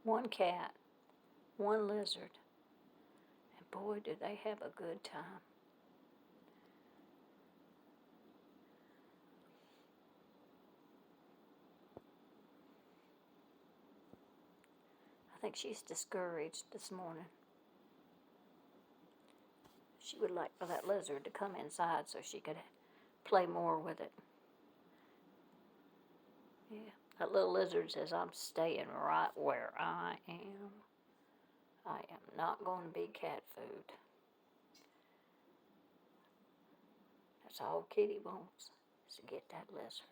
one cat, one lizard, and boy, did they have a good time. I think she's discouraged this morning. She would like for that lizard to come inside so she could play more with it. Yeah, that little lizard says, I'm staying right where I am. I am not going to be cat food. That's all Kitty wants, is to get that lizard.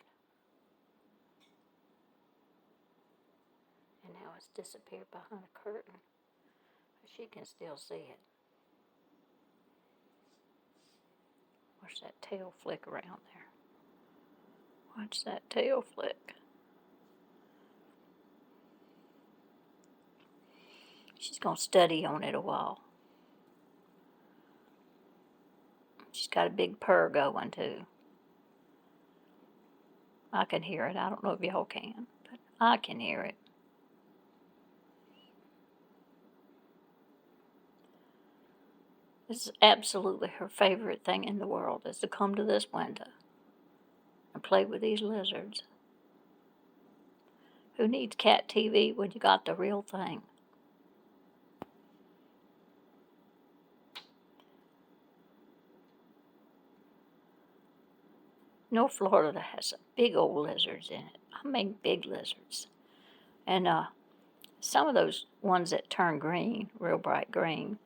And now it's disappeared behind a curtain. But she can still see it. Watch that tail flick around there. Watch that tail flick. She's going to study on it a while. She's got a big purr going too. I can hear it. I don't know if y'all can, but I can hear it. This is absolutely her favorite thing in the world, is to come to this window and play with these lizards. Who needs cat TV when you got the real thing? North Florida has some big old lizards in it. I mean, big lizards. And some of those ones that turn green, real bright green,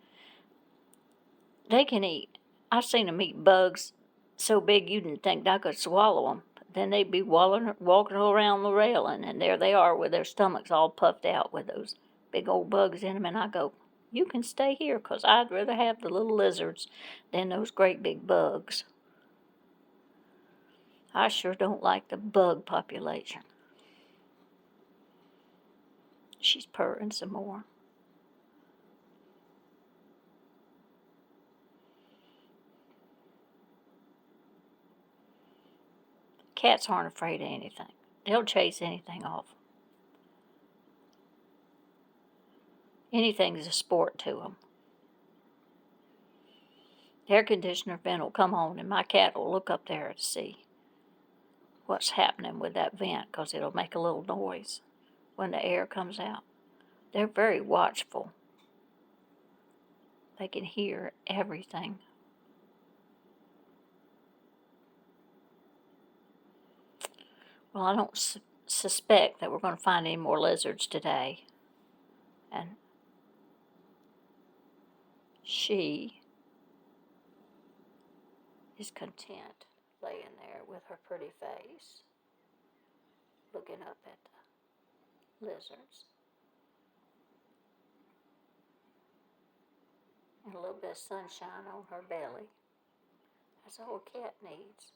they can eat. I've seen them eat bugs so big you didn't think I could swallow them. Then they'd be walking around the railing, and there they are with their stomachs all puffed out with those big old bugs in them. And I go, you can stay here, 'cause I'd rather have the little lizards than those great big bugs. I sure don't like the bug population. She's purring some more. Cats aren't afraid of anything. They'll chase anything off. Anything's a sport to them. The air conditioner vent will come on, and my cat will look up there to see what's happening with that vent, 'cause it'll make a little noise when the air comes out. They're very watchful. They can hear everything. Well, I don't suspect that we're going to find any more lizards today. And she is content laying there with her pretty face, looking up at the lizards. And a little bit of sunshine on her belly. That's all a cat needs.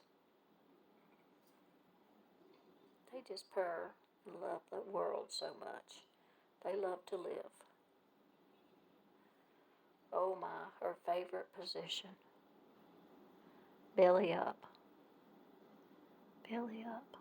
They just purr and love the world so much. They love to live. Oh my, her favorite position. Belly up. Belly up.